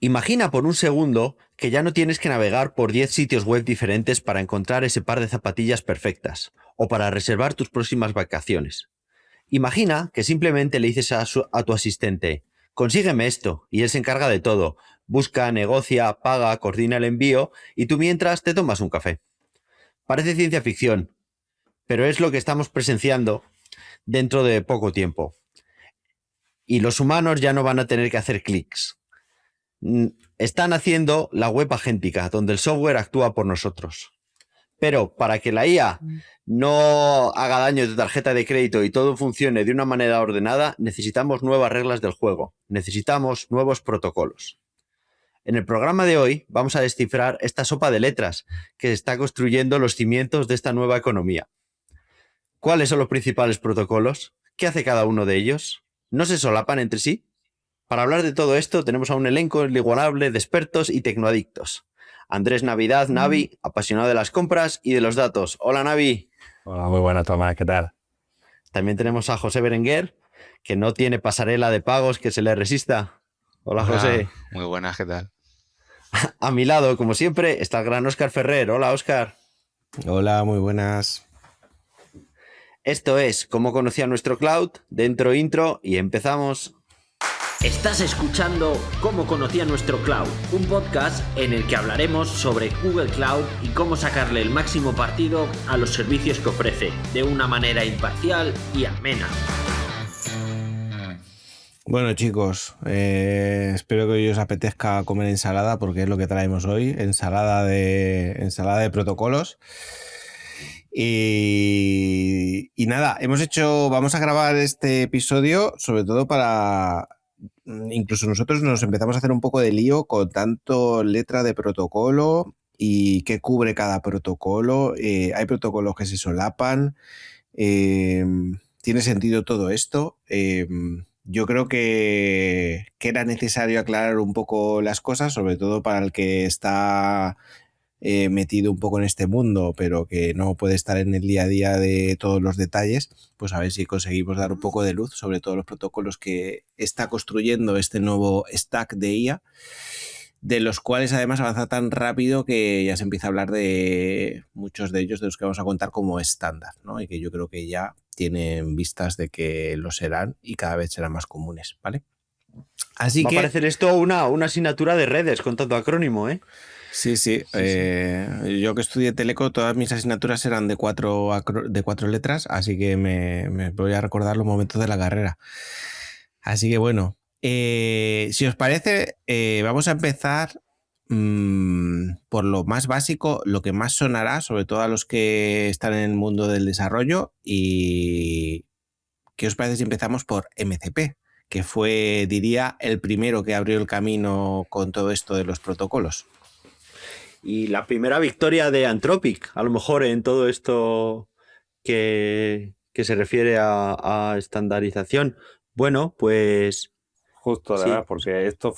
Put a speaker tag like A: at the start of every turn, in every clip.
A: Imagina por un segundo que ya no tienes que navegar por 10 sitios web diferentes para encontrar ese par de zapatillas perfectas o para reservar tus próximas vacaciones. Imagina que simplemente le dices a tu asistente, consígueme esto, y él se encarga de todo. Busca, negocia, paga, coordina el envío y tú mientras te tomas un café. Parece ciencia ficción, pero es lo que estamos presenciando dentro de poco tiempo. Y los humanos ya no van a tener que hacer clics. Están haciendo la web agéntica, donde el software actúa por nosotros. Pero para que la IA no haga daño a tu tarjeta de crédito y todo funcione de una manera ordenada, necesitamos nuevas reglas del juego. Necesitamos nuevos protocolos. En el programa de hoy vamos a descifrar esta sopa de letras que está construyendo los cimientos de esta nueva economía. ¿Cuáles son los principales protocolos? ¿Qué hace cada uno de ellos? ¿No se solapan entre sí? Para hablar de todo esto tenemos a un elenco inigualable de expertos y tecnoadictos. Andrés Navidad, Navi, apasionado de las compras y de los datos. Hola, Navi.
B: Hola, muy buenas, Tomás, ¿qué tal?
A: También tenemos a José Berenguer, que no tiene pasarela de pagos que se le resista. Hola,
C: Hola,
A: José.
C: muy buenas, ¿qué tal?
A: A mi lado, como siempre, está el gran Óscar Ferrer. Hola, Óscar.
D: Hola, muy buenas.
A: Esto es Cómo conocía nuestro cloud, dentro intro y empezamos.
E: Estás escuchando Cómo conocía nuestro cloud, un podcast en el que hablaremos sobre Google Cloud y cómo sacarle el máximo partido a los servicios que ofrece, de una manera imparcial y amena.
D: Bueno, chicos, espero que hoy os apetezca comer ensalada porque es lo que traemos hoy, ensalada de protocolos. Y nada, vamos a grabar este episodio sobre todo para, incluso nosotros nos empezamos a hacer un poco de lío con tanto letra de protocolo y qué cubre cada protocolo. Hay protocolos que se solapan. ¿Tiene sentido todo esto? Yo creo que era necesario aclarar un poco las cosas, sobre todo para el que está metido un poco en este mundo, pero que no puede estar en el día a día de todos los detalles, pues a ver si conseguimos dar un poco de luz sobre todos los protocolos que está construyendo este nuevo stack de IA, de los cuales además avanza tan rápido que ya se empieza a hablar de muchos de ellos de los que vamos a contar como estándar, ¿no? Y que yo creo que ya tienen vistas de que lo serán y cada vez serán más comunes, ¿vale? Así
A: Va a
D: que
A: parecer esto una asignatura de redes con tanto acrónimo, ¿eh?
D: sí.
A: Sí.
D: Yo que estudié Teleco, todas mis asignaturas eran de cuatro letras, así que me voy a recordar los momentos de la carrera. Así que bueno, si os parece, vamos a empezar por lo más básico, lo que más sonará, sobre todo a los que están en el mundo del desarrollo. ¿Y qué os parece si empezamos por MCP? Que fue, diría, el primero que abrió el camino con todo esto de los protocolos.
A: Y la primera victoria de Anthropic, a lo mejor en todo esto que se refiere a estandarización. Bueno, pues
B: Justo, además,
A: sí.
B: porque esto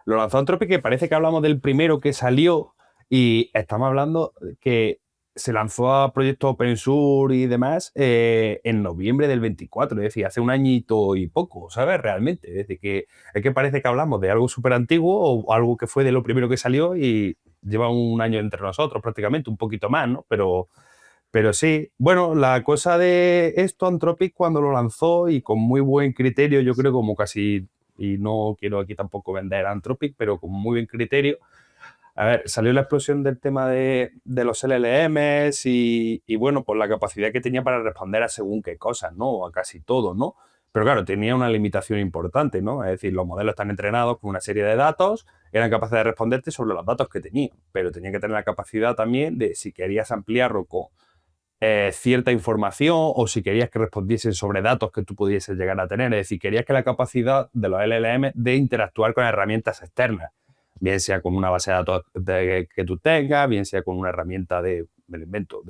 B: lo lanzó Anthropic, que parece que hablamos del primero que salió y estamos hablando que se lanzó a proyecto OpenSURE y demás en noviembre del 24, es decir, hace un añito y poco, ¿sabes? Realmente, es que parece que hablamos de algo súper antiguo o algo que fue de lo primero que salió y lleva un año entre nosotros prácticamente, un poquito más, ¿no? Pero sí, bueno, la cosa de esto, Anthropic cuando lo lanzó y con muy buen criterio, yo creo como casi, y no quiero aquí tampoco vender Anthropic, pero con muy buen criterio. A ver, salió la explosión del tema de los LLMs y bueno, pues la capacidad que tenía para responder a según qué cosas, ¿no? A casi todo, ¿no? Pero claro, tenía una limitación importante, ¿no? Es decir, los modelos están entrenados con una serie de datos, eran capaces de responderte sobre los datos que tenían, pero tenían que tener la capacidad también de, si querías ampliarlo con cierta información o si querías que respondiesen sobre datos que tú pudieses llegar a tener. Es decir, querías que la capacidad de los LLM de interactuar con herramientas externas, bien sea con una base de datos que tú tengas, bien sea con una herramienta me lo invento,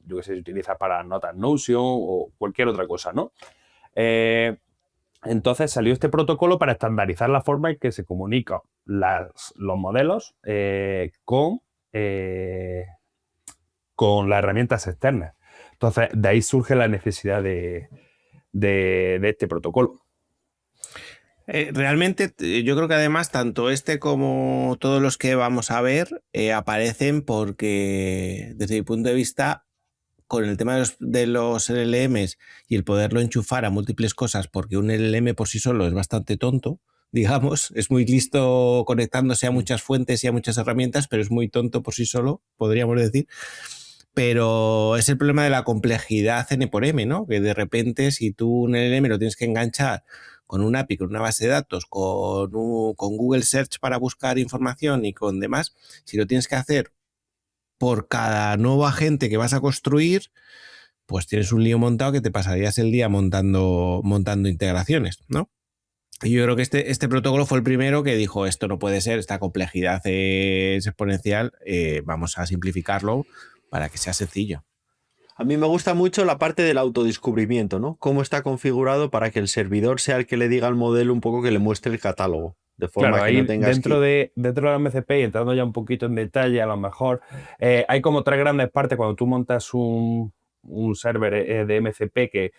B: yo que sé, si utilizas para notas Notion o cualquier otra cosa, ¿no? Entonces salió este protocolo para estandarizar la forma en que se comunican los modelos con las herramientas externas. Entonces, de ahí surge la necesidad de este protocolo.
D: Realmente, yo creo que además tanto este como todos los que vamos a ver aparecen porque, desde mi punto de vista, con el tema de los LLMs y el poderlo enchufar a múltiples cosas, porque un LLM por sí solo es bastante tonto, digamos, es muy listo conectándose a muchas fuentes y a muchas herramientas, pero es muy tonto por sí solo, podríamos decir. Pero es el problema de la complejidad N por M, ¿no? Que de repente, si tú un LLM lo tienes que enganchar con un API, con una base de datos, con Google Search para buscar información y con demás, si lo tienes que hacer por cada nuevo agente que vas a construir, pues tienes un lío montado que te pasarías el día montando integraciones, ¿no? Y yo creo que este protocolo fue el primero que dijo, esto no puede ser, esta complejidad es exponencial, vamos a simplificarlo para que sea sencillo.
A: A mí me gusta mucho la parte del autodescubrimiento, ¿no? Cómo está configurado para que el servidor sea el que le diga al modelo un poco que le muestre el catálogo. De forma
B: Claro,
A: que
B: ahí
A: no tengas
B: dentro de la MCP, y entrando ya un poquito en detalle, a lo mejor hay como 3 grandes partes cuando tú montas un server de MCP que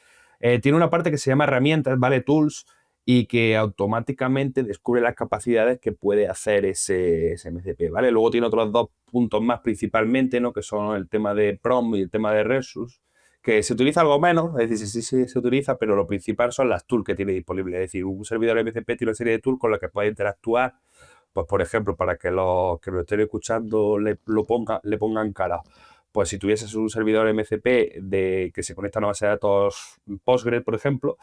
B: tiene una parte que se llama herramientas, ¿vale? Tools, y que automáticamente descubre las capacidades que puede hacer ese MCP, ¿vale? Luego tiene otros 2 puntos más principalmente, ¿no? Que son el tema de PROM y el tema de Resus, que se utiliza algo menos, es decir, sí se utiliza, pero lo principal son las tools que tiene disponible. Es decir, un servidor MCP tiene una serie de tools con las que puede interactuar, pues por ejemplo, para que los que lo estén escuchando le pongan cara. Pues si tuvieses un servidor MCP que se conecta a una base de datos Postgres, por ejemplo,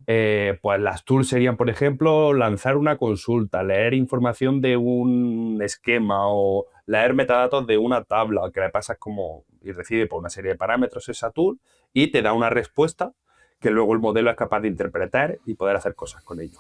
B: pues las tools serían, por ejemplo, lanzar una consulta, leer información de un esquema o leer metadatos de una tabla que le pasas como y recibe por una serie de parámetros esa tool y te da una respuesta que luego el modelo es capaz de interpretar y poder hacer cosas con ello.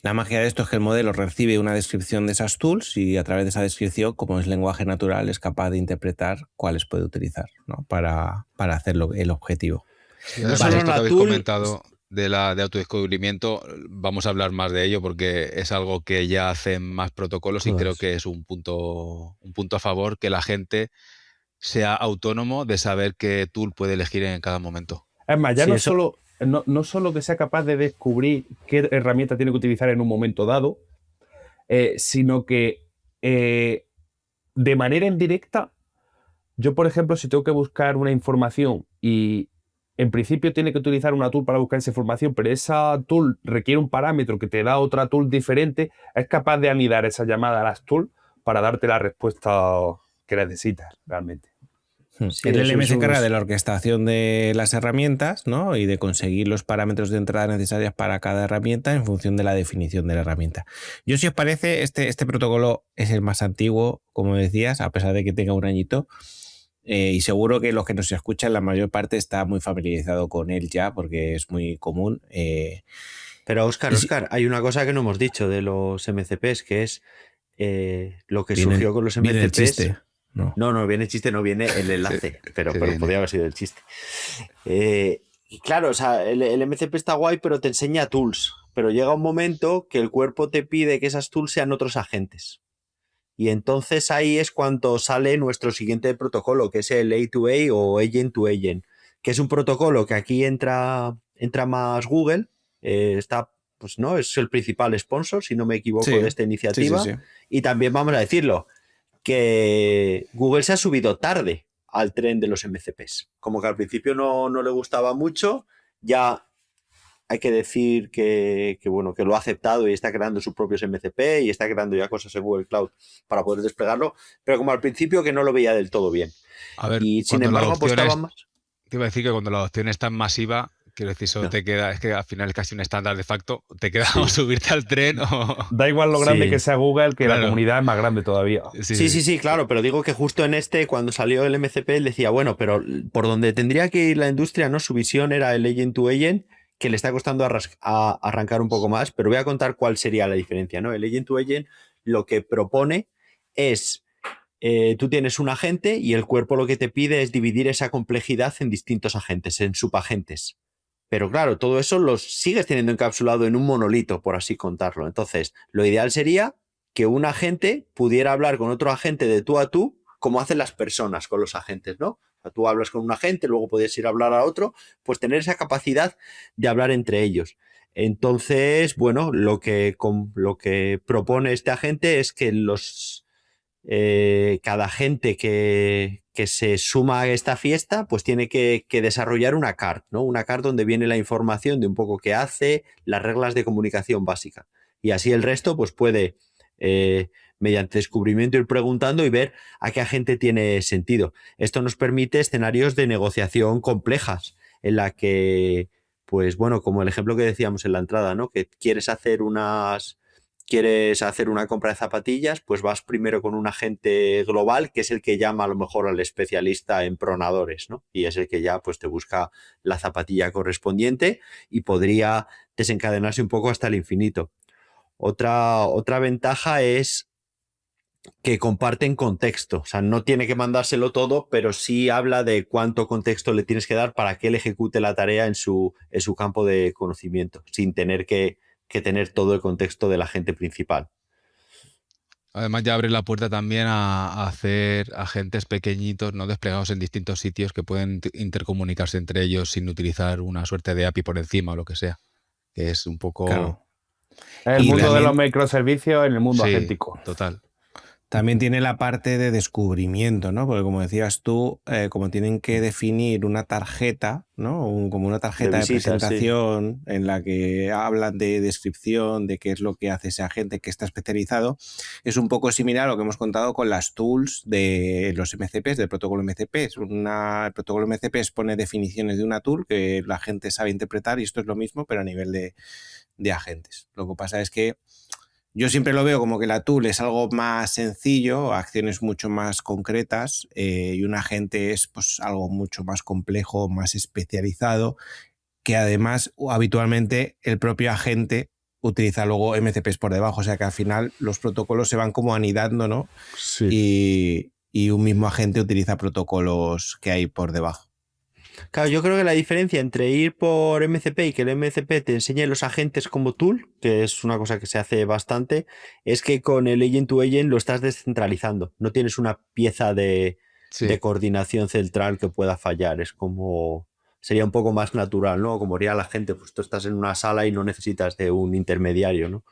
D: La magia de esto es que el modelo recibe una descripción de esas tools y a través de esa descripción, como es lenguaje natural, es capaz de interpretar cuáles puede utilizar, ¿no? para hacer el objetivo.
C: Sí,
A: No
C: además
A: solo
C: esto que
A: la
C: habéis
A: tool,
C: comentado de autodescubrimiento, vamos a hablar más de ello porque es algo que ya hacen más protocolos y creo que es un punto a favor que la gente sea autónomo de saber qué tool puede elegir en cada momento.
B: Es más, ya
A: Sí,
B: no,
A: eso-
B: no solo que sea capaz de descubrir qué herramienta tiene que utilizar en un momento dado, sino que de manera indirecta, yo, por ejemplo, si tengo que buscar una información y en principio tiene que utilizar una tool para buscar esa información, pero esa tool requiere un parámetro que te da otra tool diferente, es capaz de anidar esa llamada a las tools para darte la respuesta que necesitas realmente.
A: Sí,
D: El
A: eso
D: LLM
A: es
D: se encarga
A: un-
D: de la orquestación de las herramientas, ¿no? Y de conseguir los parámetros de entrada necesarios para cada herramienta en función de la definición de la herramienta. Yo, si os parece, este protocolo es el más antiguo, como decías, a pesar de que tenga un añito. Y seguro que los que nos escuchan, la mayor parte está muy familiarizado con él ya, porque es muy común.
A: Pero Óscar,
D: y si-
A: hay una cosa que no hemos dicho de los MCPs, que es lo que
D: viene,
A: surgió con los
D: viene el
A: MCPs.
D: chiste.
A: No viene el chiste, no viene el enlace, pero
C: viene.
A: podría haber sido el chiste. Y claro, o sea, el MCP está guay, pero te enseña tools. Pero llega un momento que el cuerpo te pide que esas tools sean otros agentes. Y entonces ahí es cuando sale nuestro siguiente protocolo, que es el A2A o Agent to Agent, que es un protocolo que aquí entra más Google, está, pues no, es el principal sponsor, si no me equivoco,
D: Sí,
A: de esta iniciativa.
D: sí.
A: Y también vamos a decirlo, que Google se ha subido tarde al tren de los MCPs. Como que al principio no le gustaba mucho, ya hay que decir bueno, que lo ha aceptado y está creando sus propios MCP y está creando ya cosas en Google Cloud para poder desplegarlo, pero como al principio que no lo veía del todo bien.
C: A ver,
A: Y sin
C: cuando la
A: embargo
C: adopción
A: apostaba más.
C: te iba a decir que cuando la adopción es tan masiva, quiero decir, solo
A: No.
C: te queda, es que al final es casi un estándar de facto, te queda o subirte al tren o...
B: Da igual lo grande
A: Sí.
B: que sea Google, que
C: Claro.
B: la comunidad es más grande todavía.
A: Sí, claro, pero digo que justo en cuando salió el MCP, él decía, bueno, pero por donde tendría que ir la industria, ¿no? Su visión era el agent to agent, que le está costando arrancar un poco más, pero voy a contar cuál sería la diferencia, ¿no? El agent to agent lo que propone es, tú tienes un agente y el cuerpo lo que te pide es dividir esa complejidad en distintos agentes, en subagentes. Pero claro, todo eso lo sigues teniendo encapsulado en un monolito, por así contarlo. Entonces, lo ideal sería que un agente pudiera hablar con otro agente de tú a tú, como hacen las personas con los agentes, ¿no? O sea, tú hablas con un agente, luego puedes ir a hablar a otro, pues tener esa capacidad de hablar entre ellos. Entonces, bueno, lo que propone este agente es que cada agente que se suma a esta fiesta, pues tiene que desarrollar una card, ¿no? Una card donde viene la información de un poco qué hace, las reglas de comunicación básica. Y así el resto, pues puede, mediante descubrimiento, ir preguntando y ver a qué agente tiene sentido. Esto nos permite escenarios de negociación complejas, en la que, pues bueno, como el ejemplo que decíamos en la entrada, ¿no? Que quieres hacer una compra de zapatillas, pues vas primero con un agente global, que es el que llama a lo mejor al especialista en pronadores, ¿no? Y es el que ya pues te busca la zapatilla correspondiente y podría desencadenarse un poco hasta el infinito. Otra ventaja es que comparten contexto, o sea, no tiene que mandárselo todo, pero sí habla de cuánto contexto le tienes que dar para que él ejecute la tarea en su campo de conocimiento, sin tener que tener todo el contexto del agente principal.
C: Además ya abre la puerta también a hacer agentes pequeñitos, ¿no? Desplegados en distintos sitios que pueden intercomunicarse entre ellos sin utilizar una suerte de API por encima o lo que sea. Que es un poco...
D: Claro.
B: El
D: Y
B: mundo de
D: también-
B: los microservicios en el mundo
C: Sí,
B: agéntico.
C: total.
D: También tiene la parte de descubrimiento, ¿no? Porque como decías tú, como tienen que definir una tarjeta, ¿no? Como una tarjeta de
A: visita,
D: presentación en la que hablan de descripción, de qué es lo que hace ese agente que está especializado, es un poco similar a lo que hemos contado con las tools de los MCPs, del protocolo MCP. El protocolo MCP pone definiciones de una tool que la gente sabe interpretar y esto es lo mismo, pero a nivel de agentes. Lo que pasa es que yo siempre lo veo como que la tool es algo más sencillo, acciones mucho más concretas, y un agente es pues algo mucho más complejo, más especializado, que además habitualmente el propio agente utiliza luego MCPs por debajo, o sea que al final los protocolos se van como anidando, ¿no?
B: Sí.
D: Y un mismo agente utiliza protocolos que hay por debajo.
A: Claro, yo creo que la diferencia entre ir por MCP y que el MCP te enseñe los agentes como tool, que es una cosa que se hace bastante, es que con el agent to agent lo estás descentralizando. No tienes una pieza de
C: Sí.
A: coordinación central que pueda fallar. Es como... Sería un poco más natural, ¿no? Como haría la gente, pues tú estás en una sala y no necesitas de un intermediario, ¿no?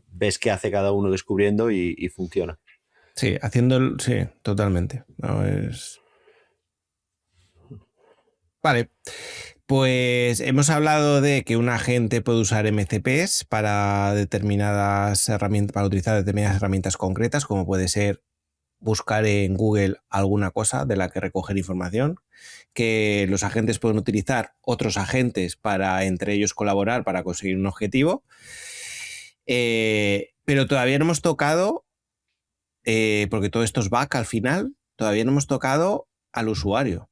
A: Ves qué hace cada uno descubriendo y funciona.
D: Sí, sí, totalmente. No es... Vale, pues hemos hablado de que un agente puede usar MCPs para determinadas herramientas, para utilizar determinadas herramientas concretas, como puede ser buscar en Google alguna cosa de la que recoger información, que los agentes pueden utilizar otros agentes para entre ellos colaborar para conseguir un objetivo. Pero todavía no hemos tocado, porque todo esto es back al final, todavía no hemos tocado al usuario.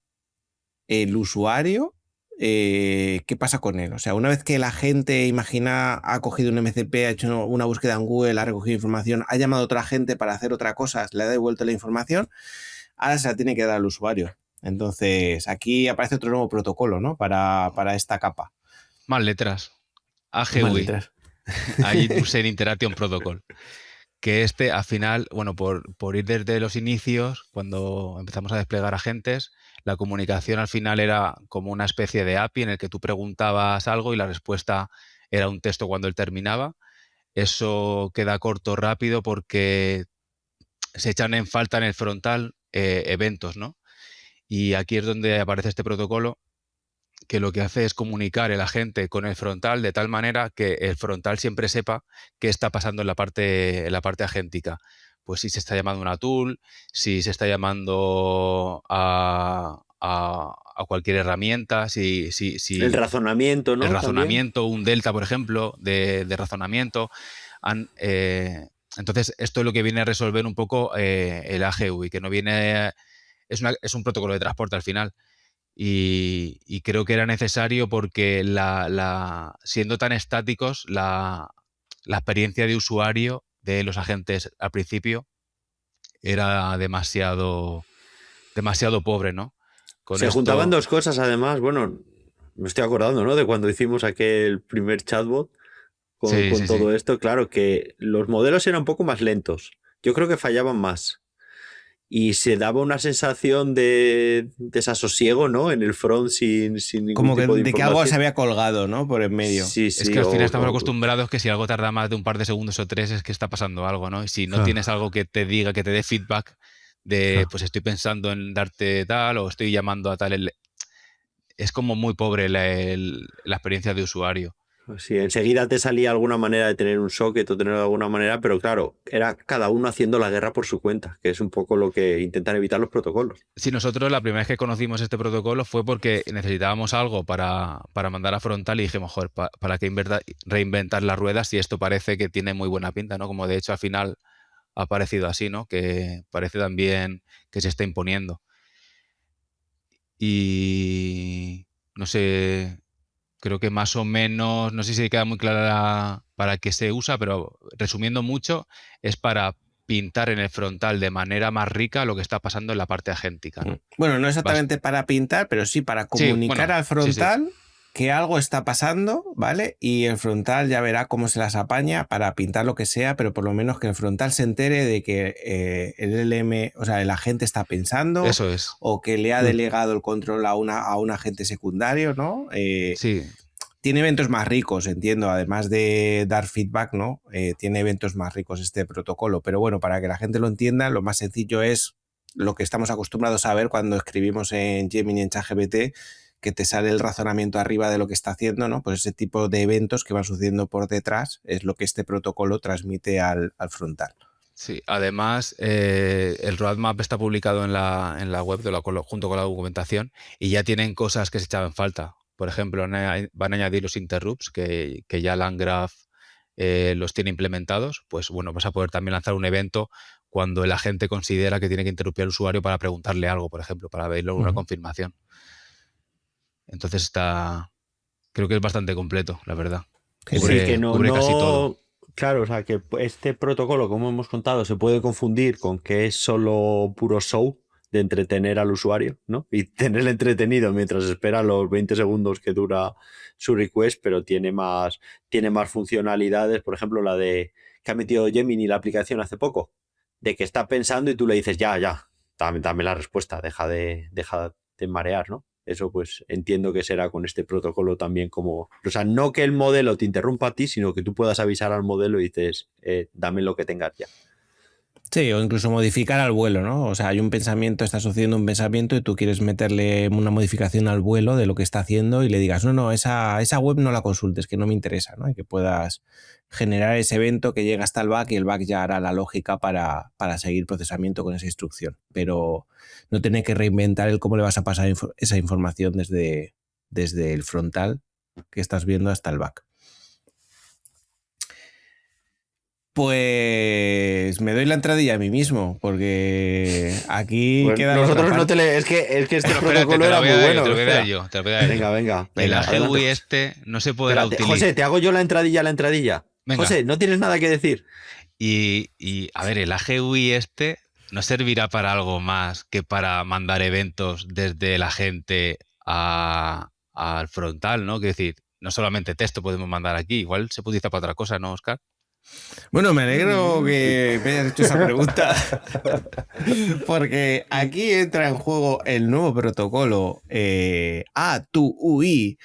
D: El usuario, ¿qué pasa con él? O sea, una vez que la gente, imagina, ha cogido un MCP, ha hecho una búsqueda en Google, ha recogido información, ha llamado a otra gente para hacer otra cosa, le ha devuelto la información, ahora se la tiene que dar al usuario. Entonces, aquí aparece otro nuevo protocolo, ¿no? Para esta capa.
C: Más letras.
D: Más
C: AGUI.
D: letras.
C: Agent User Interaction Protocol. Que al final, bueno, por ir desde los inicios, cuando empezamos a desplegar agentes, la comunicación al final era como una especie de API en el que tú preguntabas algo y la respuesta era un texto cuando él terminaba. Eso queda corto rápido porque se echan en falta en el frontal eventos, ¿no? Y aquí es donde aparece este protocolo que lo que hace es comunicar el agente con el frontal de tal manera que el frontal siempre sepa qué está pasando en la parte agéntica. Pues si se está llamando una tool, si se está llamando a cualquier herramienta, si
A: El razonamiento, ¿no?
C: el
A: También.
C: razonamiento, un delta, por ejemplo, de razonamiento. Entonces, esto es lo que viene a resolver un poco el AGUI, que no viene... Es un protocolo de transporte al final. Y creo que era necesario porque siendo tan estáticos, la experiencia de usuario de los agentes al principio era demasiado pobre, ¿no?
A: Se juntaban dos cosas, además. Bueno, me estoy acordando, ¿no? De cuando hicimos aquel primer chatbot con
C: Sí.
A: todo esto. Claro que los modelos eran un poco más lentos. Yo creo que fallaban más. y se daba una sensación de desasosiego, ¿no? En el front sin ningún
D: Como que
A: tipo de
D: de que algo se
A: información.
D: había colgado, ¿no? Por en medio.
A: Sí,
C: Es
A: sí.
C: que al final estamos acostumbrados que si algo tarda más de un par de segundos o 3 es que está pasando algo, ¿no? Y si no tienes algo que te diga, que te dé feedback de, pues estoy pensando en darte tal o estoy llamando a tal, es como muy pobre la experiencia de usuario.
A: Sí, enseguida te salía alguna manera de tener un socket o tenerlo de alguna manera, pero claro, era cada uno haciendo la guerra por su cuenta, que es un poco lo que intentan evitar los protocolos.
C: Sí, nosotros la primera vez que conocimos este protocolo fue porque necesitábamos algo para mandar a Frontal y dijimos, joder, ¿para qué reinventar las ruedas si esto parece que tiene muy buena pinta, ¿no? Como de hecho al final ha parecido así, ¿no? Que parece también que se está imponiendo. Y no sé, creo que más o menos, no sé si queda muy clara para qué se usa, pero resumiendo mucho, es para pintar en el frontal de manera más rica lo que está pasando en la parte agéntica, ¿no?
D: Bueno, no exactamente para pintar, pero sí para
C: Sí,
D: comunicar
C: bueno,
D: al
C: sí.
D: frontal que algo está pasando, ¿vale? Y el frontal ya verá cómo se las apaña para pintar lo que sea, pero por lo menos que el frontal se entere de que el LM, o sea, el agente está pensando,
C: Eso es.
D: o que le ha delegado el control a un agente secundario, ¿no?
C: Sí,
D: Tiene eventos más ricos, entiendo, además de dar feedback, ¿no? Tiene eventos más ricos este protocolo, pero bueno, para que la gente lo entienda, lo más sencillo es lo que estamos acostumbrados a ver cuando escribimos en Gemini, en ChatGPT, que te sale el razonamiento arriba de lo que está haciendo, ¿no? Pues ese tipo de eventos que van sucediendo por detrás es lo que este protocolo transmite al frontal.
C: sí. Además, el roadmap está publicado en la web junto con la documentación y ya tienen cosas que se echaban falta. Por ejemplo, van a añadir los interrupts que ya Landgraph los tiene implementados. Pues bueno, vas a poder también lanzar un evento cuando el agente considera que tiene que interrumpir al usuario para preguntarle algo, por ejemplo, para pedirle una confirmación. Entonces creo que es bastante completo, la verdad.
A: Sí, que
C: Cubre casi todo.
A: Claro, o sea, que este protocolo, como hemos contado, se puede confundir con que es solo puro show de entretener al usuario, ¿no? Y tenerle entretenido mientras espera los 20 segundos que dura su request, pero tiene más funcionalidades. Por ejemplo, la de que ha metido Gemini la aplicación hace poco, de que está pensando y tú le dices, ya, dame la respuesta, deja de marear, ¿no? Eso pues entiendo que será con este protocolo también como... O sea, no que el modelo te interrumpa a ti, sino que tú puedas avisar al modelo y dices, dame lo que tengas ya.
D: Sí, o incluso modificar al vuelo, ¿no? O sea, hay un pensamiento, está sucediendo un pensamiento y tú quieres meterle una modificación al vuelo de lo que está haciendo y le digas, no, esa web no la consultes, que no me interesa, ¿no? Y que puedas generar ese evento que llega hasta el back y el back ya hará la lógica para seguir procesamiento con esa instrucción. Pero no tener que reinventar el cómo le vas a pasar esa información desde el frontal que estás viendo hasta el back. Pues me doy la entradilla a mí mismo, porque aquí
A: Pues
D: queda
A: nosotros no es que este protocolo era muy bueno.
C: Te lo voy a dar yo.
A: Venga.
C: El AGUI
A: adelante.
C: no se podrá utilizar.
A: José, te hago yo la entradilla.
C: Venga.
A: José, no tienes nada que decir.
C: Y a ver, el AGUI no servirá para algo más que para mandar eventos desde la gente al frontal, ¿no? Quiero decir, no solamente texto podemos mandar aquí, igual se puede utilizar para otra cosa, ¿no, Oscar?
D: Bueno, me alegro que me hayas hecho esa pregunta, porque aquí entra en juego el nuevo protocolo A2UI.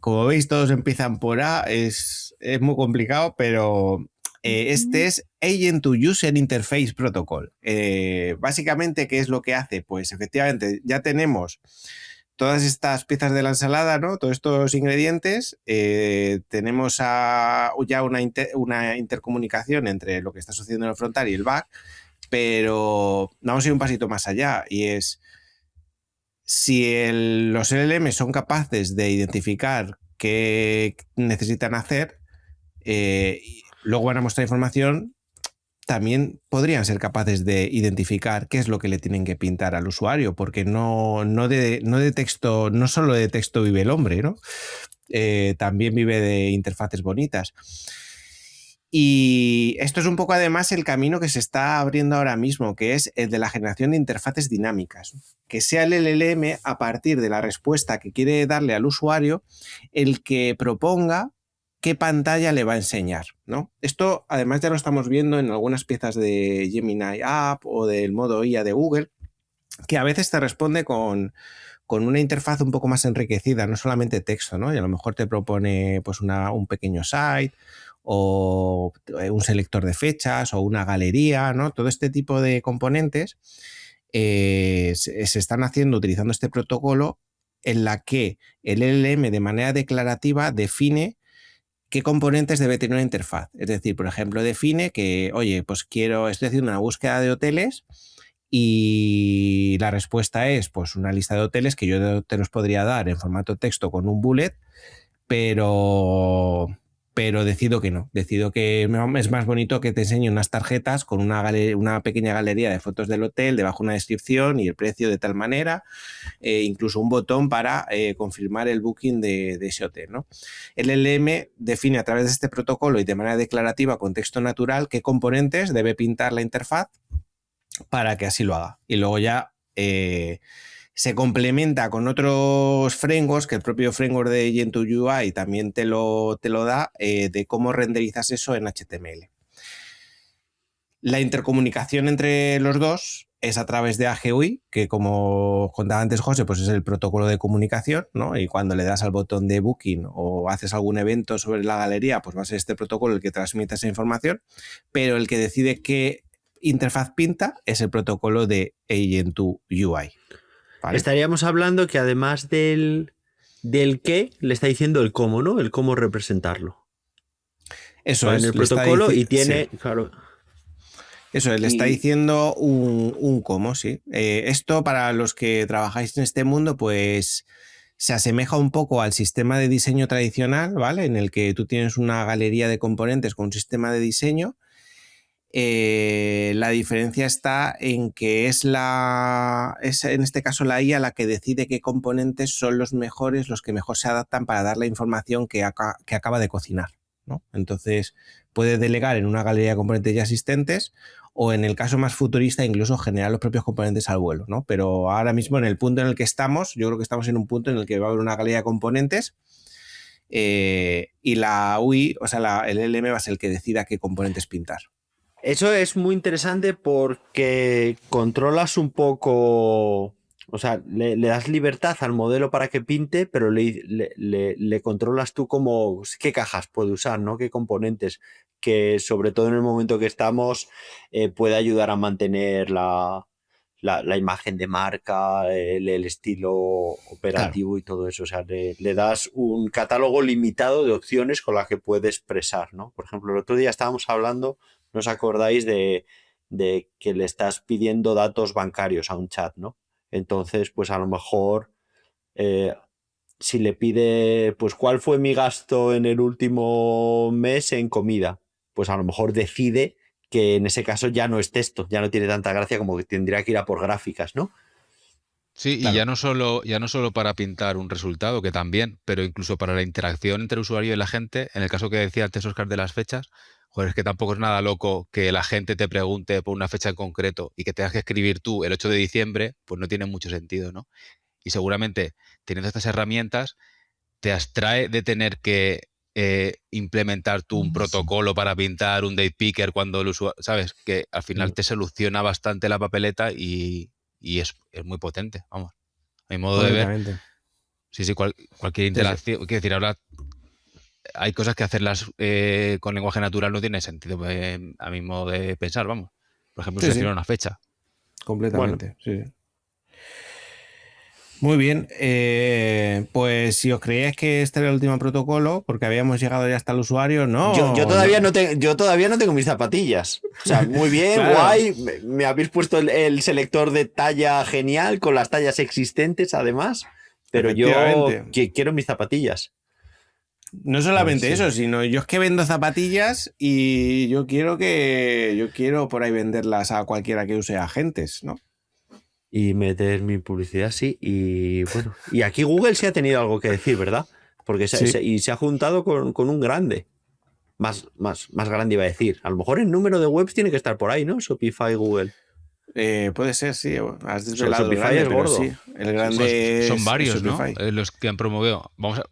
D: Como veis, todos empiezan por A, es muy complicado, pero este es Agent to User Interface Protocol. Básicamente, ¿qué es lo que hace? Pues efectivamente ya tenemos todas estas piezas de la ensalada, ¿no? Todos estos ingredientes, tenemos ya una intercomunicación entre lo que está sucediendo en el frontal y el back, pero vamos a ir un pasito más allá y es si los LLM son capaces de identificar qué necesitan hacer, luego van a mostrar información, también podrían ser capaces de identificar qué es lo que le tienen que pintar al usuario, porque no de texto, no solo de texto vive el hombre, ¿no? También vive de interfaces bonitas. Y esto es un poco además el camino que se está abriendo ahora mismo, que es el de la generación de interfaces dinámicas. Que sea el LLM, a partir de la respuesta que quiere darle al usuario, el que proponga qué pantalla le va a enseñar, ¿no? Esto además ya lo estamos viendo en algunas piezas de Gemini App o del modo IA de Google, que a veces te responde con una interfaz un poco más enriquecida, no solamente texto, ¿no? Y a lo mejor te propone pues un pequeño site o un selector de fechas o una galería, ¿no? Todo este tipo de componentes se están haciendo utilizando este protocolo en la que el LLM de manera declarativa define qué componentes debe tener una interfaz. Es decir, por ejemplo, define que, oye, pues estoy haciendo una búsqueda de hoteles y la respuesta es pues una lista de hoteles que yo te los podría dar en formato texto con un bullet, pero decido que no. Decido que es más bonito que te enseñe unas tarjetas con una pequeña galería de fotos del hotel, debajo una descripción y el precio de tal manera, incluso un botón para confirmar el booking de ese hotel, ¿no? El LLM define a través de este protocolo y de manera declarativa con texto natural qué componentes debe pintar la interfaz para que así lo haga. Y luego ya se complementa con otros frameworks, que el propio framework de Gen2UI también te lo da, de cómo renderizas eso en HTML. La intercomunicación entre los dos es a través de AGUI, que como contaba antes José, pues es el protocolo de comunicación, ¿no? Y cuando le das al botón de Booking o haces algún evento sobre la galería, pues va a ser este protocolo el que transmite esa información, pero el que decide qué interfaz pinta es el protocolo de Agent2UI. ¿Vale?
A: Estaríamos hablando que además del qué, le está diciendo el cómo, ¿no? El cómo representarlo.
D: Eso es.
A: En el protocolo y tiene,
D: sí.
A: claro.
D: Eso, le está diciendo un cómo, sí. Esto, para los que trabajáis en este mundo, pues se asemeja un poco al sistema de diseño tradicional, ¿vale? En el que tú tienes una galería de componentes con un sistema de diseño. La diferencia está en que es en este caso la IA la que decide qué componentes son los mejores, los que mejor se adaptan para dar la información que acaba de cocinar, ¿no? Entonces puede delegar en una galería de componentes ya existentes o, en el caso más futurista, incluso generar los propios componentes al vuelo, ¿no? Pero ahora mismo, en el punto en el que estamos, yo creo que estamos en un punto en el que va a haber una galería de componentes y la UI, o sea, el LM va a ser el que decida qué componentes pintar.
A: Eso es muy interesante porque controlas un poco, o sea, le das libertad al modelo para que pinte, pero le controlas tú como qué cajas puede usar, ¿no? Qué componentes, que sobre todo en el momento que estamos puede ayudar a mantener la imagen de marca, el estilo operativo, claro, y todo eso. O sea, le das un catálogo limitado de opciones con las que puede expresar, ¿no? Por ejemplo, el otro día estábamos hablando, ¿no os acordáis de que le estás pidiendo datos bancarios a un chat, ¿no? Entonces, pues a lo mejor si le pide, pues cuál fue mi gasto en el último mes en comida, pues a lo mejor decide que en ese caso ya no es texto, ya no tiene tanta gracia, como que tendría que ir a por gráficas, ¿no?
C: Sí, claro. Y ya no solo para pintar un resultado, que también, pero incluso para la interacción entre el usuario y la gente. En el caso que decía antes Óscar de las fechas, joder, es que tampoco es nada loco que la gente te pregunte por una fecha en concreto y que tengas que escribir tú el 8 de diciembre, pues no tiene mucho sentido, ¿no? Y seguramente, teniendo estas herramientas, te abstrae de tener que implementar tú un protocolo para pintar un date picker cuando el usuario, ¿sabes? Que al final te soluciona bastante la papeleta y es muy potente, vamos. A mi modo de ver. Sí, cualquier interacción. Quiero decir, ahora hay cosas que hacerlas con lenguaje natural no tiene sentido, a mi modo de pensar, vamos. Por ejemplo, seleccionar una fecha.
D: Completamente, bueno. Sí. Muy bien, pues si os creíais que este era el último protocolo, porque habíamos llegado ya hasta el usuario, no.
A: Yo todavía no tengo mis zapatillas. O sea, muy bien, claro. Guay. Me habéis puesto el selector de talla genial, con las tallas existentes además, pero yo quiero mis zapatillas.
D: No solamente eso, sino yo es que vendo zapatillas y yo quiero por ahí venderlas a cualquiera que use agentes, ¿no?
A: Y meter mi publicidad, sí. Y bueno, y aquí Google sí ha tenido algo que decir, ¿verdad? Porque se ha juntado con un grande. Más grande iba a decir. A lo mejor el número de webs tiene que estar por ahí, ¿no? Shopify, Google.
D: Puede ser, sí. Has desvelado el
A: Shopify
D: grande,
A: es
D: pero
A: gordo.
D: sí. El grande
C: Son
D: es
C: varios, ¿no?
D: Shopify.
C: Los que han promovido. Vamos a...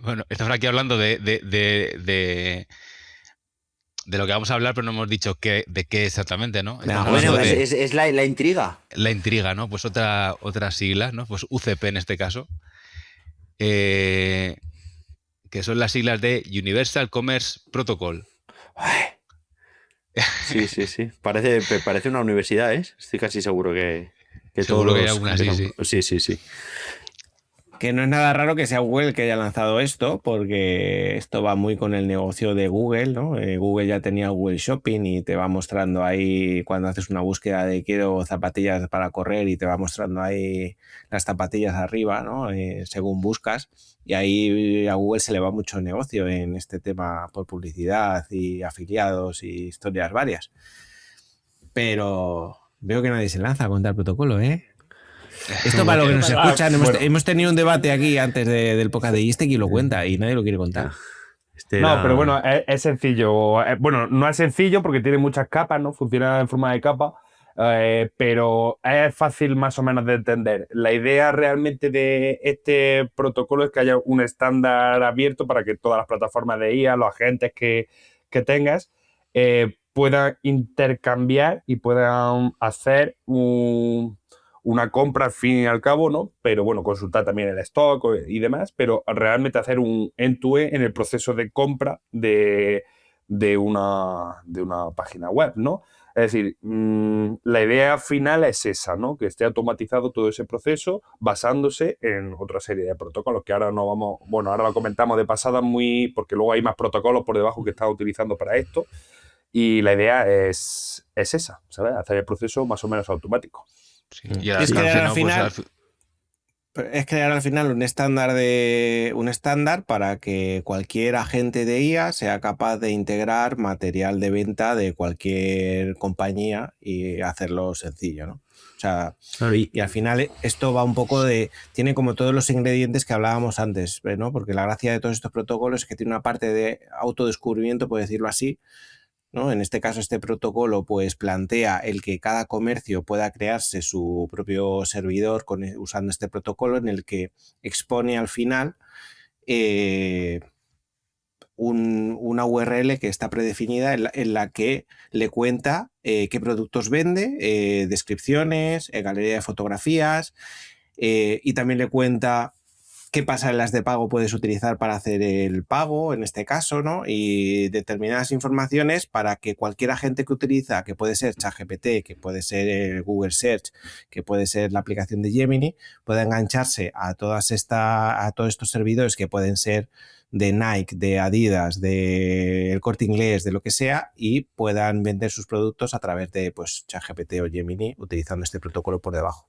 C: Bueno, estamos aquí hablando de lo que vamos a hablar, pero no hemos dicho de qué exactamente, ¿no? Estamos
A: Bueno,
C: hablando de
A: es la intriga.
C: la intriga, ¿no? Pues otras siglas, ¿no? Pues UCP en este caso. Que son las siglas de Universal Commerce Protocol.
A: Sí. Parece una universidad, ¿eh? Estoy casi seguro que
C: Seguro
A: todos
C: que hay
A: los
C: alguna así, sí.
A: Sí.
D: Que no es nada raro que sea Google que haya lanzado esto, porque esto va muy con el negocio de Google, ¿no? Google ya tenía Google Shopping y te va mostrando ahí, cuando haces una búsqueda de quiero zapatillas para correr, y te va mostrando ahí las zapatillas arriba, ¿no? Según buscas. Y ahí a Google se le va mucho negocio en este tema por publicidad y afiliados y historias varias. Pero veo que nadie se lanza a contar el protocolo, ¿eh? Esto para los que nos escuchan, hemos tenido un debate aquí antes del podcast de este que lo cuenta y nadie lo quiere contar.
B: No, pero bueno, es sencillo. Bueno, no es sencillo porque tiene muchas capas, ¿no? Funciona en forma de capa, pero es fácil más o menos de entender. La idea realmente de este protocolo es que haya un estándar abierto para que todas las plataformas de IA, los agentes que tengas, puedan intercambiar y puedan hacer una compra al fin y al cabo, ¿no? Pero bueno, consultar también el stock y demás, pero realmente hacer un end-to-end en el proceso de compra de una página web, ¿no? Es decir, la idea final es esa, ¿no? Que esté automatizado todo ese proceso basándose en otra serie de protocolos que ahora no vamos, bueno, ahora lo comentamos de pasada porque luego hay más protocolos por debajo que está utilizando para esto, y la idea es esa, ¿sabes? Hacer el proceso más o menos automático.
C: Sí. Y al
D: Es
C: alcance,
D: crear al
C: ¿no?
D: final, es crear al final un estándar para que cualquier agente de IA sea capaz de integrar material de venta de cualquier compañía y hacerlo sencillo, ¿no? O sea, y al final esto va un poco tiene como todos los ingredientes que hablábamos antes, ¿no? Porque la gracia de todos estos protocolos es que tiene una parte de autodescubrimiento, por decirlo así, ¿no? En este caso, este protocolo pues plantea el que cada comercio pueda crearse su propio servidor usando este protocolo, en el que expone al final una URL que está predefinida en la que le cuenta qué productos vende, descripciones, galería de fotografías, y también le cuenta qué pasarelas de pago puedes utilizar para hacer el pago, en este caso, ¿no? Y determinadas informaciones para que cualquier agente que utiliza, que puede ser ChatGPT, que puede ser el Google Search, que puede ser la aplicación de Gemini, pueda engancharse a todos estos servidores que pueden ser de Nike, de Adidas, de El Corte Inglés, de lo que sea, y puedan vender sus productos a través de pues, ChatGPT o Gemini utilizando este protocolo por debajo.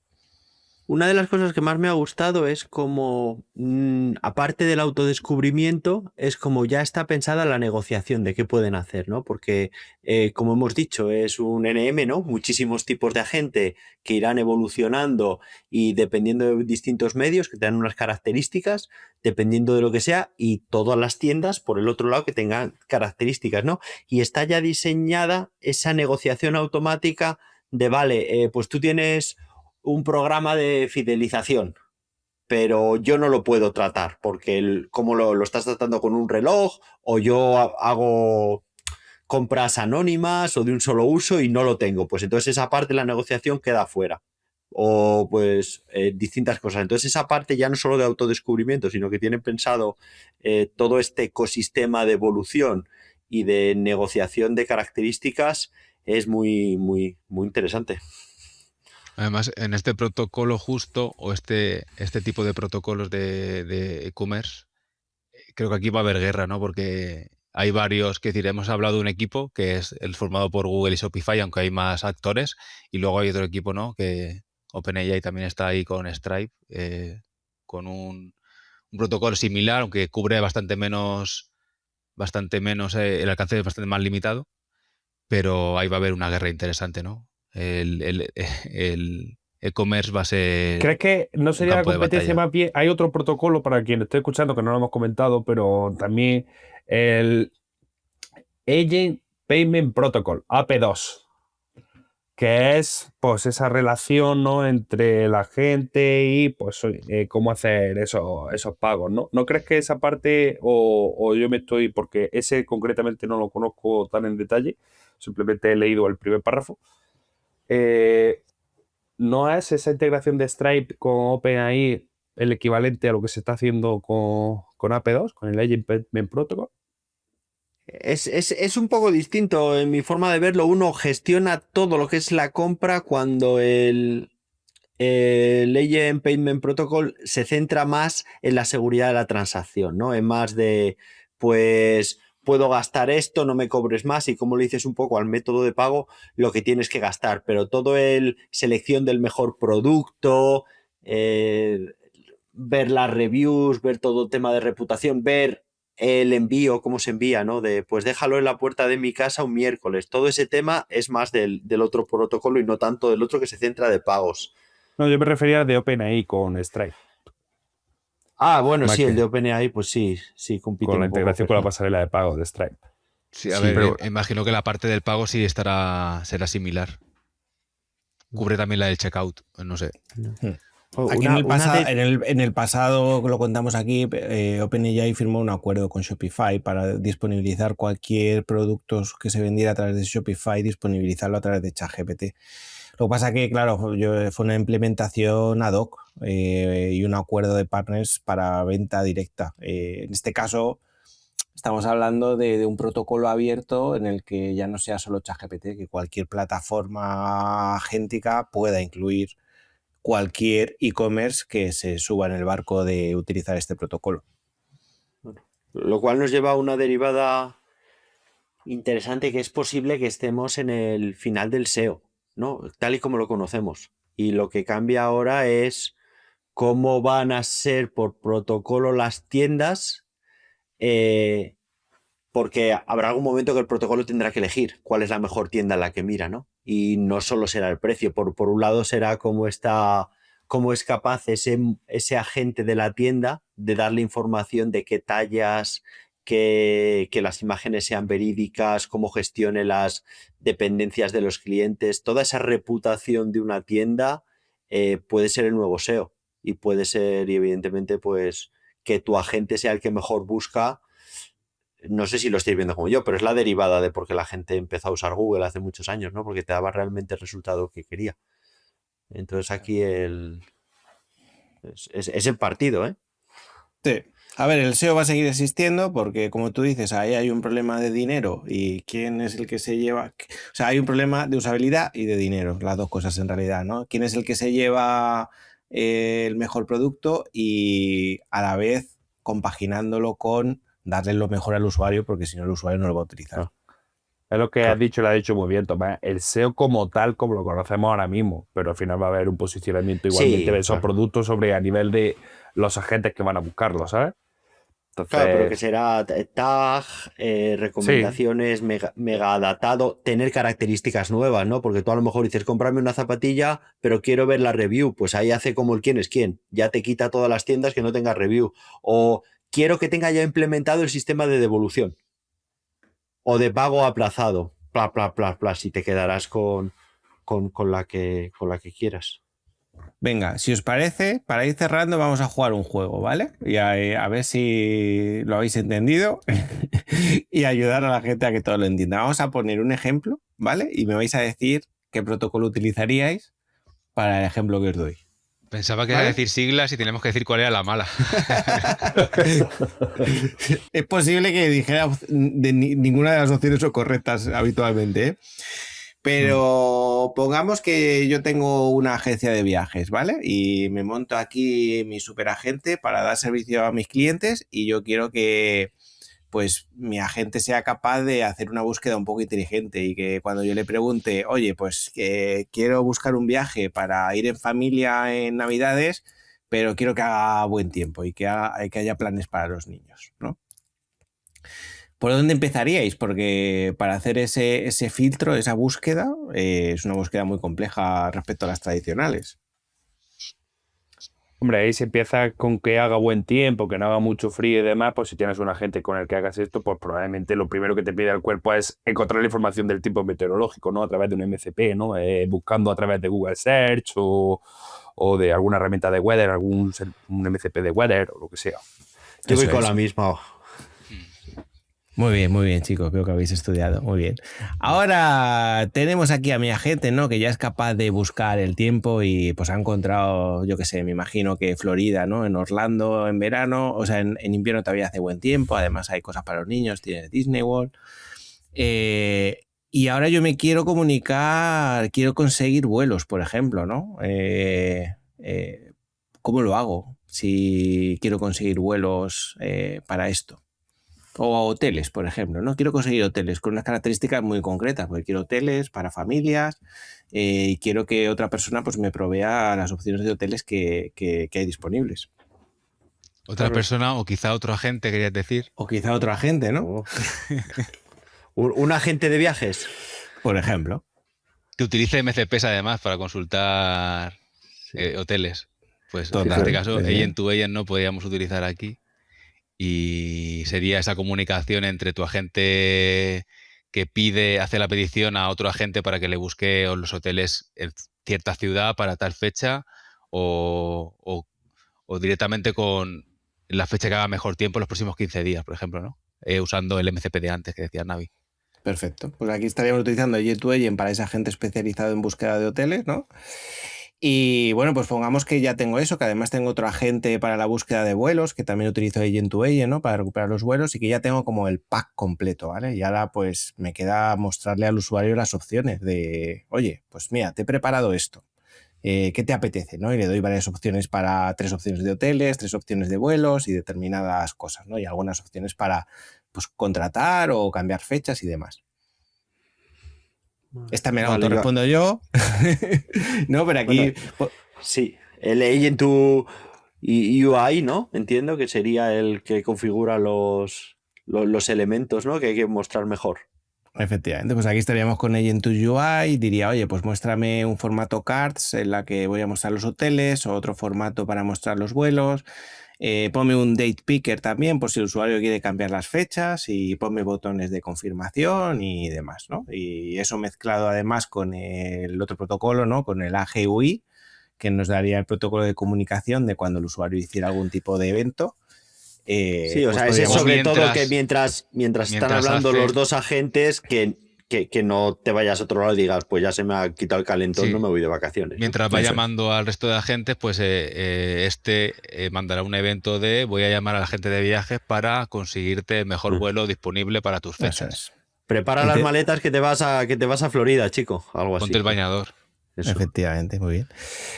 A: Una de las cosas que más me ha gustado es como, aparte del autodescubrimiento, es como ya está pensada la negociación de qué pueden hacer, ¿no? Porque, como hemos dicho, es un NM, ¿no? Muchísimos tipos de agente que irán evolucionando y dependiendo de distintos medios que tengan unas características, dependiendo de lo que sea, y todas las tiendas, por el otro lado, que tengan características, ¿no? Y está ya diseñada esa negociación automática de, vale, pues tú tienes un programa de fidelización, pero yo no lo puedo tratar porque como lo estás tratando con un reloj, o yo hago compras anónimas o de un solo uso y no lo tengo, pues entonces esa parte de la negociación queda fuera. O pues distintas cosas. Entonces esa parte ya no solo de autodescubrimiento, sino que tienen pensado todo este ecosistema de evolución y de negociación de características, es muy, muy, muy interesante.
C: Además, en este protocolo justo, o este tipo de protocolos de e-commerce, creo que aquí va a haber guerra, ¿no? Porque hay varios, que decir, hemos hablado de un equipo que es el formado por Google y Shopify, aunque hay más actores, y luego hay otro equipo, ¿no? Que OpenAI también está ahí con Stripe, con un protocolo similar, aunque cubre bastante menos, el alcance es bastante más limitado, pero ahí va a haber una guerra interesante, ¿no? El e-commerce va a ser.
B: ¿Crees que no sería la
C: campo de
B: competencia
C: batalla.
B: más bien? Hay otro protocolo para quien esté escuchando que no lo hemos comentado, pero también el Agent Payment Protocol, AP2. que es pues esa relación, ¿no?, entre la gente y pues cómo hacer esos pagos, ¿no? ¿No crees que esa parte, o yo me estoy, porque ese concretamente no lo conozco tan en detalle, simplemente he leído el primer párrafo, ¿no es esa integración de Stripe con OpenAI el equivalente a lo que se está haciendo con AP2, con el Agent Payment Protocol?
A: Es un poco distinto en mi forma de verlo. Uno gestiona todo lo que es la compra cuando el Agent Payment Protocol se centra más en la seguridad de la transacción, ¿no? En más de, pues, puedo gastar esto, no me cobres más, y como le dices un poco al método de pago, lo que tienes que gastar, pero todo el selección del mejor producto, ver las reviews, ver todo el tema de reputación, ver el envío, cómo se envía, ¿no? De, pues déjalo en la puerta de mi casa un miércoles. Todo ese tema es más del otro protocolo y no tanto del otro que se centra de pagos.
B: No, yo me refería de OpenAI con Stripe.
A: Ah, bueno,
B: Más
A: sí, el
B: que
A: de OpenAI, pues sí, compite
B: con la
A: un poco,
B: integración con la
A: pero-
B: pasarela de pago de Stripe.
C: Sí, a
A: Sí,
C: ver,
B: pero-
C: imagino que la parte del pago sí será similar. Cubre también la del checkout, no sé.
D: Aquí en el pasado, lo contamos aquí, OpenAI firmó un acuerdo con Shopify para disponibilizar cualquier producto que se vendiera a través de Shopify, disponibilizarlo a través de ChatGPT. Lo que pasa que, claro, fue una implementación ad hoc y un acuerdo de partners para venta directa. En este caso, estamos hablando de un protocolo abierto en el que ya no sea solo ChatGPT, que cualquier plataforma agéntica pueda incluir cualquier e-commerce que se suba en el barco de utilizar este protocolo.
A: Lo cual nos lleva a una derivada interesante, que es posible que estemos en el final del SEO, ¿no? Tal y como lo conocemos. Y lo que cambia ahora es cómo van a ser por protocolo las tiendas, porque habrá algún momento que el protocolo tendrá que elegir cuál es la mejor tienda en la que mira, ¿no? Y no solo será el precio, por un lado será cómo es capaz ese agente de la tienda de darle información de qué tallas, que las imágenes sean verídicas, cómo gestione las dependencias de los clientes. Toda esa reputación de una tienda puede ser el nuevo SEO, y puede ser, y evidentemente, pues que tu agente sea el que mejor busca. No sé si lo estáis viendo como yo, pero es la derivada de por qué la gente empezó a usar Google hace muchos años, ¿no? Porque te daba realmente el resultado que quería. Entonces aquí es el partido, ¿eh?
D: Sí. A ver, el SEO va a seguir existiendo porque, como tú dices, ahí hay un problema de dinero y quién es el que se lleva... O sea, hay un problema de usabilidad y de dinero, las dos cosas en realidad, ¿no? ¿Quién es el que se lleva el mejor producto y a la vez compaginándolo con darle lo mejor al usuario, porque si no el usuario no lo va a utilizar?
B: Es lo que has dicho, lo has dicho muy bien, Tomás. El SEO como tal, como lo conocemos ahora mismo, pero al final va a haber un posicionamiento igualmente
A: Sí,
B: de esos
A: claro.
B: productos sobre a nivel de los agentes que van a buscarlo, ¿sabes? Entonces,
A: Claro, pero que será tag,
B: sí,
A: recomendaciones, mega adaptado, tener características nuevas, ¿no? Porque tú a lo mejor dices, cómprame una zapatilla, pero quiero ver la review. Pues ahí hace como el quién es quién. Ya te quita todas las tiendas que no tenga review. O quiero que tenga ya implementado el sistema de devolución o de pago aplazado. Bla, bla, bla, bla, si te quedarás con la que quieras.
D: Venga, si os parece, para ir cerrando vamos a jugar un juego, ¿vale? Y a ver si lo habéis entendido y ayudar a la gente a que todo lo entienda. Vamos a poner un ejemplo, ¿vale? Y me vais a decir qué protocolo utilizaríais para el ejemplo que os doy.
C: Pensaba que era
D: ¿Vale?
C: decir siglas y teníamos que decir cuál era la mala.
D: Es posible que dijera ninguna de las opciones son correctas habitualmente, ¿eh? Pero pongamos que yo tengo una agencia de viajes, ¿vale? Y me monto aquí mi superagente para dar servicio a mis clientes y yo quiero que pues mi agente sea capaz de hacer una búsqueda un poco inteligente y que cuando yo le pregunte, oye, pues que quiero buscar un viaje para ir en familia en Navidades, pero quiero que haga buen tiempo y que haya planes para los niños, ¿no? ¿Por dónde empezaríais? Porque para hacer ese filtro, esa búsqueda, es una búsqueda muy compleja respecto a las tradicionales.
B: Hombre, ahí se empieza con que haga buen tiempo, que no haga mucho frío y demás, pues si tienes un agente con el que hagas esto, pues probablemente lo primero que te pide el cuerpo es encontrar la información del tipo meteorológico, ¿no? A través de un MCP, ¿no? Buscando a través de Google Search o de alguna herramienta de weather, un MCP de weather o lo que sea.
A: Yo voy
F: Eso
A: con
F: es.
A: la misma.
F: Muy bien, chicos. Veo que habéis estudiado. Muy bien. Ahora tenemos aquí a mi agente, ¿no? Que ya es capaz de buscar el tiempo y pues ha encontrado, yo qué sé, me imagino que Florida, ¿no? En Orlando en verano, o sea, en invierno todavía hace buen tiempo. Además hay cosas para los niños, tiene Disney World. Y ahora yo me quiero comunicar, quiero conseguir vuelos, por ejemplo, ¿no? ¿Cómo lo hago si quiero conseguir vuelos para esto? O a hoteles, por ejemplo, ¿no? Quiero conseguir hoteles con unas características muy concretas, porque quiero hoteles para familias y quiero que otra persona pues, me provea las opciones de hoteles que hay disponibles.
C: Otra persona o quizá otro agente, querías decir.
F: O quizá otro agente, ¿no?
A: Oh. ¿Un agente de viajes?
F: Por ejemplo.
C: Que utilice MCPs además para consultar hoteles. Pues
F: Total,
C: en este caso,
F: sí.
C: Agent to Agent no podríamos utilizar aquí. Y sería esa comunicación entre tu agente que hace la petición a otro agente para que le busque los hoteles en cierta ciudad para tal fecha o directamente con la fecha que haga mejor tiempo en los próximos 15 días, por ejemplo, ¿no? Usando el MCP de antes que decía Navi.
F: Perfecto. Pues aquí estaríamos utilizando Agent to Agent para ese agente especializado en búsqueda de hoteles, ¿no? Y bueno, pues pongamos que ya tengo eso, que además tengo otro agente para la búsqueda de vuelos, que también utilizo Agent to Agent, ¿no? Para recuperar los vuelos y que ya tengo como el pack completo, ¿vale? Y ahora pues me queda mostrarle al usuario las opciones de, oye, pues mira, te he preparado esto. ¿Qué te apetece? ¿No? Y le doy varias opciones para 3 opciones de hoteles, 3 opciones de vuelos y determinadas cosas, ¿no? Y algunas opciones para pues, contratar o cambiar fechas y demás. Esta me la autorrespondo yo. No, pero aquí...
A: Bueno, sí, el Agent to UI, ¿no? Entiendo que sería el que configura los elementos, ¿no? Que hay que mostrar mejor.
F: Efectivamente, pues aquí estaríamos con Agent to UI y diría, oye, pues muéstrame un formato cards en la que voy a mostrar los hoteles o otro formato para mostrar los vuelos. Ponme un date picker también por si el usuario quiere cambiar las fechas y ponme botones de confirmación y demás, ¿no? Y eso mezclado además con el otro protocolo, ¿no? Con el AGUI, que nos daría el protocolo de comunicación de cuando el usuario hiciera algún tipo de evento.
A: Sí, o
F: pues
A: sea, es sobre todo que mientras están hablando los dos agentes, que no te vayas a otro lado y digas, pues ya se me ha quitado el calentón,
C: Sí.
A: no me voy de vacaciones.
C: Mientras va llamando al resto de agentes, pues mandará un evento de voy a llamar al agente de viajes para conseguirte el mejor vuelo disponible para tus fechas.
F: Eso es.
A: Prepara las maletas que te vas a Florida, chico. Algo así.
C: Ponte el bañador.
A: Eso.
F: Efectivamente, muy bien.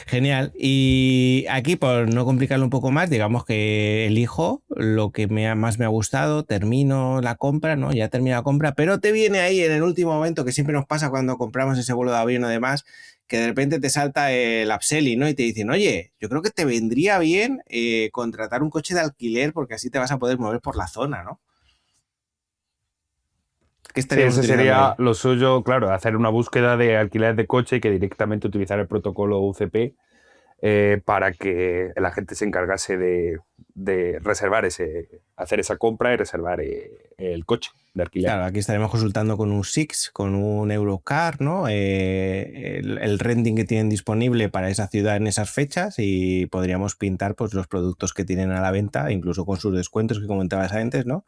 F: Genial. Y aquí, por no complicarlo un poco más, digamos que elijo lo que más me ha gustado, termino la compra, ¿no? Ya termino la compra, pero te viene ahí en el último momento, que siempre nos pasa cuando compramos ese vuelo de avión o demás, que de repente te salta el upselling, ¿no? Y te dicen, oye, yo creo que te vendría bien contratar un coche de alquiler porque así te vas a poder mover por la zona, ¿no?
B: Sí, ese sería lo suyo, claro, hacer una búsqueda de alquiler de coche y que directamente utilizar el protocolo UCP para que la gente se encargase de reservar hacer esa compra y reservar el coche de alquiler.
F: Claro, aquí estaremos consultando con un Six, con un Eurocar, ¿no? El renting que tienen disponible para esa ciudad en esas fechas y podríamos pintar pues, los productos que tienen a la venta, incluso con sus descuentos que comentabas antes, ¿no?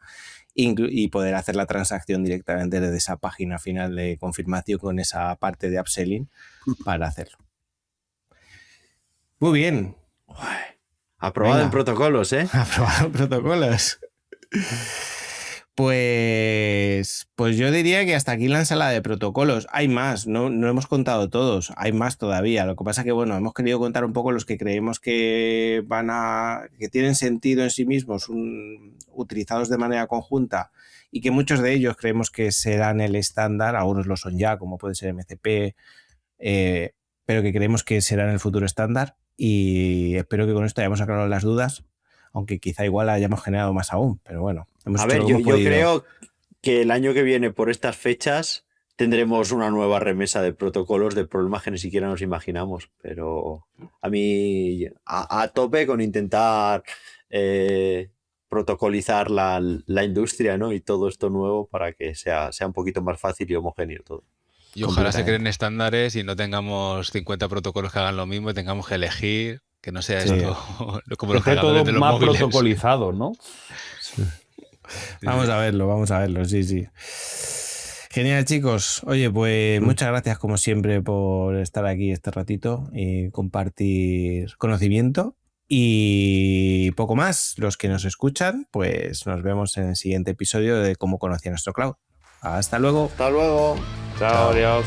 F: Y poder hacer la transacción directamente desde esa página final de confirmación con esa parte de upselling para hacerlo. Muy bien.
A: Aprobado en protocolos, ¿eh?
F: Aprobado en protocolos. Pues yo diría que hasta aquí la ensalada de protocolos. Hay más, no hemos contado todos, hay más todavía. Lo que pasa es que, bueno, hemos querido contar un poco los que creemos que que tienen sentido en sí mismos, utilizados de manera conjunta y que muchos de ellos creemos que serán el estándar, algunos lo son ya, como puede ser MCP, pero que creemos que serán el futuro estándar y espero que con esto hayamos aclarado las dudas, aunque quizá igual hayamos generado más aún, pero bueno.
A: A ver, yo creo que el año que viene, por estas fechas, tendremos una nueva remesa de protocolos de problemas que ni siquiera nos imaginamos. Pero a mí, a tope con intentar protocolizar la industria, ¿no? Y todo esto nuevo para que sea un poquito más fácil y homogéneo todo.
C: Y ojalá se creen estándares y no tengamos 50 protocolos que hagan lo mismo y tengamos que elegir, que no sea esto como los cargadores de los
B: más
C: móviles.
B: protocolizado, ¿no?
F: Sí. Vamos a verlo, sí. Genial, chicos. Oye, pues muchas gracias como siempre por estar aquí este ratito y compartir conocimiento. Y poco más, los que nos escuchan, pues nos vemos en el siguiente episodio de Cómo conocía nuestro cloud. Hasta luego.
A: Hasta luego.
B: Chao, adiós.